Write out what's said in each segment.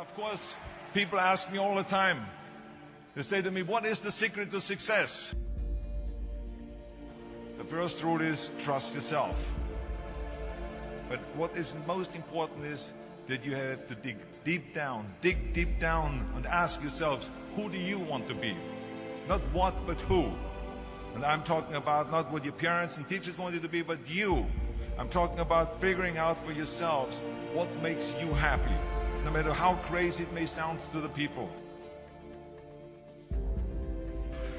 Of course, people ask me all the time. They say to me, what is the secret to success? The first rule is trust yourself. But what is most important is that you have to dig deep down and ask yourselves, who do you want to be? Not what, but who. And I'm talking about not what your parents and teachers want you to be, but you. I'm talking about figuring out for yourselves what makes you happy, no matter how crazy it may sound to the people.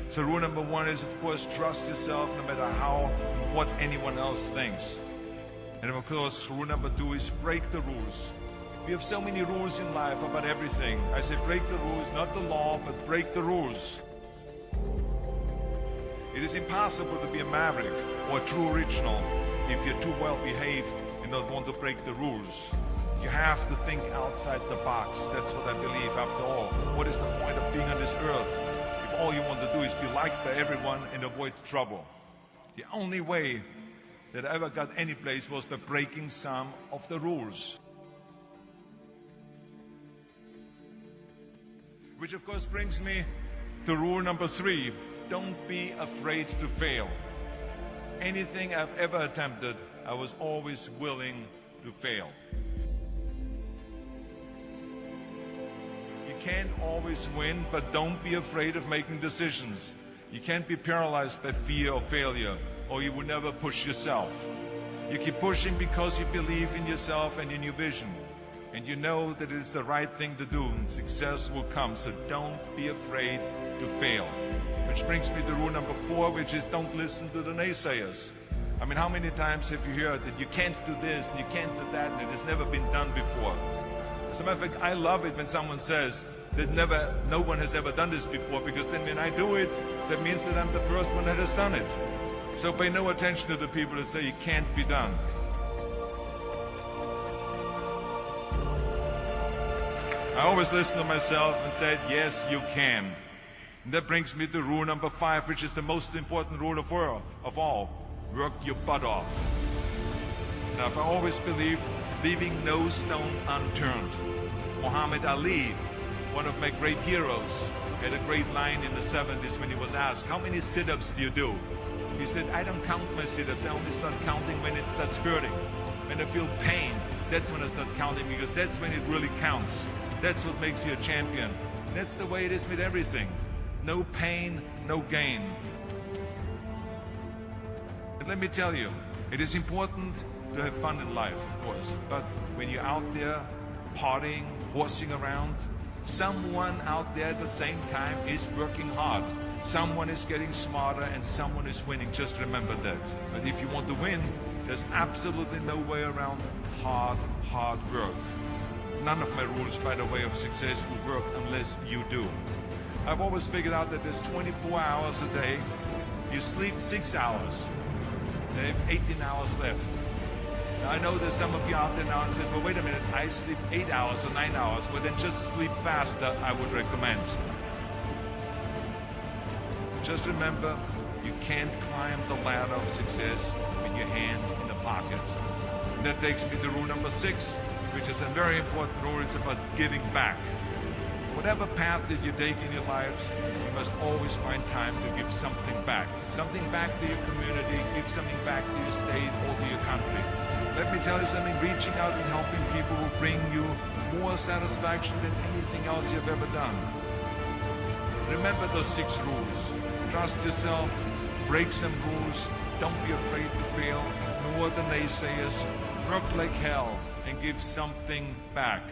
So rule number one is, of course, trust yourself no matter what anyone else thinks. And of course, rule number two is break the rules. We have so many rules in life about everything. I say break the rules, not the law, but break the rules. It is impossible to be a maverick or a true original if you're too well behaved and don't want to break the rules. You have to think outside the box. That's what I believe after all. What is the point of being on this earth if all you want to do is be liked by everyone and avoid trouble? The only way that I ever got any place was by breaking some of the rules. Which of course brings me to rule number three. Don't be afraid to fail. Anything I've ever attempted, I was always willing to fail. You can't always win, but don't be afraid of making decisions. You can't be paralyzed by fear of failure, or you will never push yourself. You keep pushing because you believe in yourself and in your vision. And you know that it is the right thing to do, and success will come. So don't be afraid to fail. Which brings me to rule number four, which is don't listen to the naysayers. I mean, how many times have you heard that you can't do this and you can't do that and it has never been done before? As a matter of fact, I love it when someone says that no one has ever done this before, because then when I do it, that means that I'm the first one that has done it. So pay no attention to the people that say it can't be done. I always listen to myself and said, yes, you can. And that brings me to rule number five, which is the most important rule of all. Work your butt off. Now, I've always believed leaving no stone unturned. Muhammad Ali, one of my great heroes, had a great line in the 70s when he was asked, how many sit-ups do you do? He said, I don't count my sit-ups. I only start counting when it starts hurting. When I feel pain, that's when I start counting, because that's when it really counts. That's what makes you a champion. That's the way it is with everything. No pain, no gain. But let me tell you, it is important to have fun in life, of course. But when you're out there partying, horsing around, someone out there at the same time is working hard. Someone is getting smarter and someone is winning. Just remember that. But if you want to win, there's absolutely no way around hard work. None of my rules, by the way, of success will work unless you do. I've always figured out that there's 24 hours a day. You sleep 6 hours. You have 18 hours left. Now, I know there's some of you out there now and says, well, wait a minute, I sleep 8 hours or 9 hours. Well, then just sleep faster, I would recommend. Just remember, you can't climb the ladder of success with your hands in the pocket. And that takes me to rule number 6, which is a very important rule. It's about giving back. Whatever path that you take in your lives, you must always find time to give something back. Something back to your community, give something back to your state or to your country. Let me tell you something, reaching out and helping people will bring you more satisfaction than anything else you've ever done. Remember those 6 rules. Trust yourself, break some rules, don't be afraid to fail, ignore the naysayers, work like hell, and give something back.